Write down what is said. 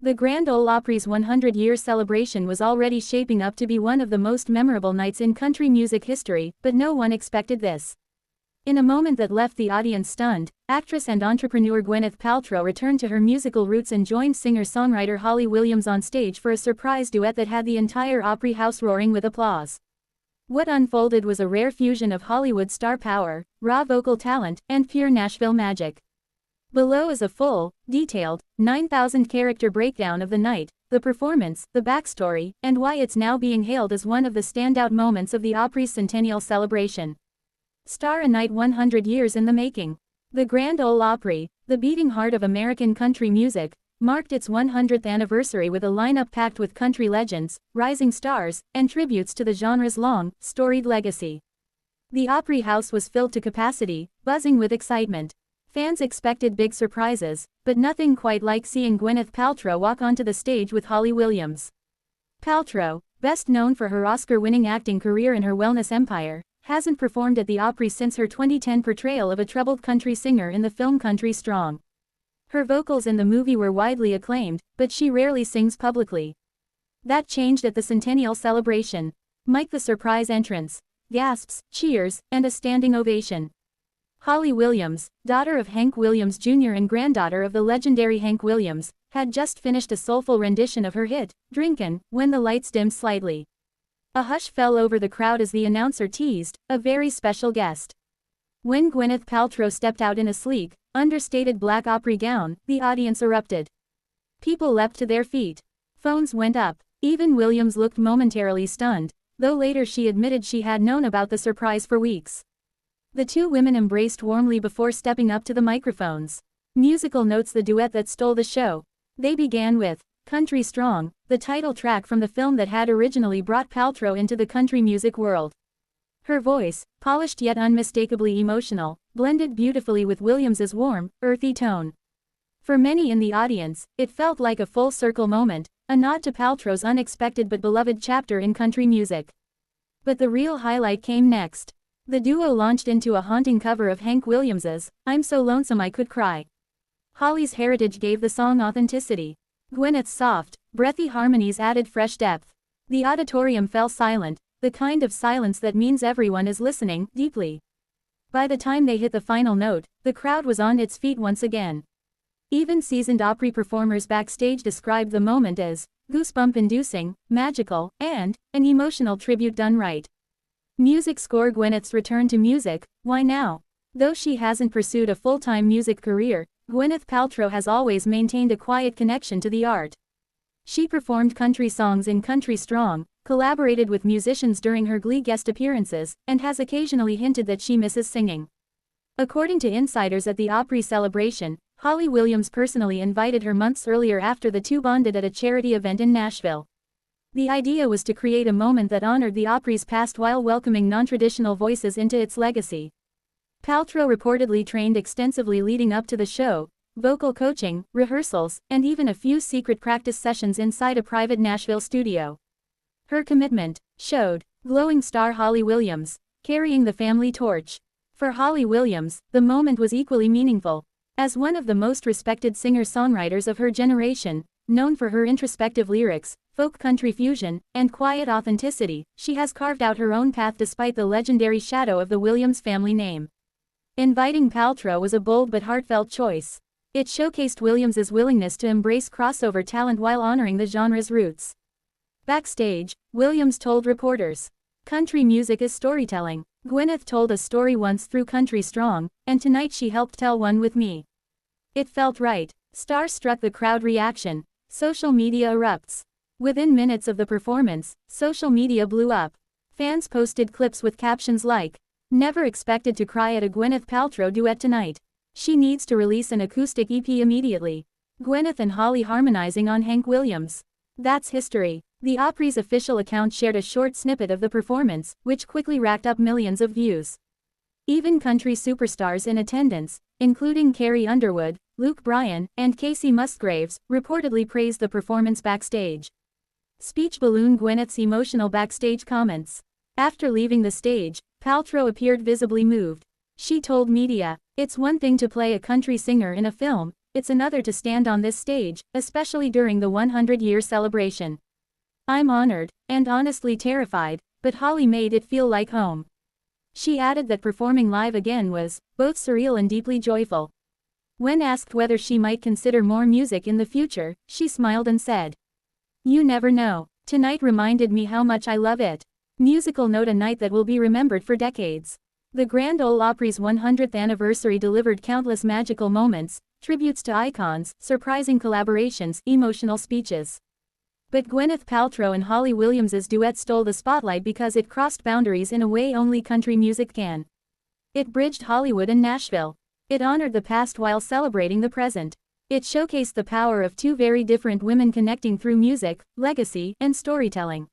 The Grand Ole Opry's 100-year celebration was already shaping up to be one of the most memorable nights in country music history, but no one expected this. In a moment that left the audience stunned, actress and entrepreneur Gwyneth Paltrow returned to her musical roots and joined singer-songwriter Holly Williams on stage for a surprise duet that had the entire Opry house roaring with applause. What unfolded was a rare fusion of Hollywood star power, raw vocal talent, and pure Nashville magic. Below is a full, detailed, 9,000-character breakdown of the night, the performance, the backstory, and why it's now being hailed as one of the standout moments of the Opry's centennial celebration. Star a night 100 years in the making. The Grand Ole Opry, the beating heart of American country music, marked its 100th anniversary with a lineup packed with country legends, rising stars, and tributes to the genre's long, storied legacy. The Opry House was filled to capacity, buzzing with excitement. Fans expected big surprises, but nothing quite like seeing Gwyneth Paltrow walk onto the stage with Holly Williams. Paltrow, best known for her Oscar-winning acting career and her wellness empire, hasn't performed at the Opry since her 2010 portrayal of a troubled country singer in the film Country Strong. Her vocals in the movie were widely acclaimed, but she rarely sings publicly. That changed at the centennial celebration. Mike the surprise entrance, gasps, cheers, and a standing ovation. Holly Williams, daughter of Hank Williams Jr. and granddaughter of the legendary Hank Williams, had just finished a soulful rendition of her hit, Drinkin', when the lights dimmed slightly. A hush fell over the crowd as the announcer teased, a very special guest. When Gwyneth Paltrow stepped out in a sleek, understated black Opry gown, the audience erupted. People leapt to their feet. Phones went up. Even Williams looked momentarily stunned, though later she admitted she had known about the surprise for weeks. The two women embraced warmly before stepping up to the microphones. Musical notes: the duet that stole the show. They began with Country Strong, the title track from the film that had originally brought Paltrow into the country music world. Her voice, polished yet unmistakably emotional, blended beautifully with Williams's warm, earthy tone. For many in the audience, it felt like a full-circle moment, a nod to Paltrow's unexpected but beloved chapter in country music. But the real highlight came next. The duo launched into a haunting cover of Hank Williams's I'm So Lonesome I Could Cry. Holly's heritage gave the song authenticity. Gwyneth's soft, breathy harmonies added fresh depth. The auditorium fell silent, the kind of silence that means everyone is listening deeply. By the time they hit the final note, the crowd was on its feet once again. Even seasoned Opry performers backstage described the moment as goosebump-inducing, magical, and an emotional tribute done right. Music score: Gwyneth's return to music. Why now? Though she hasn't pursued a full-time music career, Gwyneth Paltrow has always maintained a quiet connection to the art. She performed country songs in Country Strong, collaborated with musicians during her Glee guest appearances, and has occasionally hinted that she misses singing. According to insiders at the Opry celebration, Holly Williams personally invited her months earlier after the two bonded at a charity event in Nashville. The idea was to create a moment that honored the Opry's past while welcoming non-traditional voices into its legacy. Paltrow reportedly trained extensively leading up to the show, vocal coaching, rehearsals, and even a few secret practice sessions inside a private Nashville studio. Her commitment showed. Glowing star Holly Williams, carrying the family torch. For Holly Williams, the moment was equally meaningful. As one of the most respected singer-songwriters of her generation, known for her introspective lyrics, folk country fusion, and quiet authenticity, she has carved out her own path despite the legendary shadow of the Williams family name. Inviting Paltrow was a bold but heartfelt choice. It showcased Williams's willingness to embrace crossover talent while honoring the genre's roots. Backstage, Williams told reporters, "Country music is storytelling. Gwyneth told a story once through Country Strong, and tonight she helped tell one with me. It felt right." Star-struck the crowd reaction. Social media erupts. Within minutes of the performance, social media blew up. Fans posted clips with captions like, "Never expected to cry at a Gwyneth Paltrow duet tonight. She needs to release an acoustic EP immediately. Gwyneth and Holly harmonizing on Hank Williams. That's history." The Opry's official account shared a short snippet of the performance, which quickly racked up millions of views. Even country superstars in attendance, including Carrie Underwood, Luke Bryan, and Casey Musgraves, reportedly praised the performance backstage. Speech balloon: Gwyneth's emotional backstage comments. After leaving the stage, Paltrow appeared visibly moved. She told media, "It's one thing to play a country singer in a film, It's another to stand on this stage, especially during the 100-year celebration. I'm honored, and honestly terrified, but Holly made it feel like home. She added that performing live again was both surreal and deeply joyful. When asked whether she might consider more music in the future, she smiled and said, "You never know. Tonight reminded me how much I love it. Musical note, a night that will be remembered for decades." The Grand Ole Opry's 100th anniversary delivered countless magical moments, tributes to icons, surprising collaborations, emotional speeches. But Gwyneth Paltrow and Holly Williams's duet stole the spotlight because it crossed boundaries in a way only country music can. It bridged Hollywood and Nashville. It honored the past while celebrating the present. It showcased the power of two very different women connecting through music, legacy, and storytelling.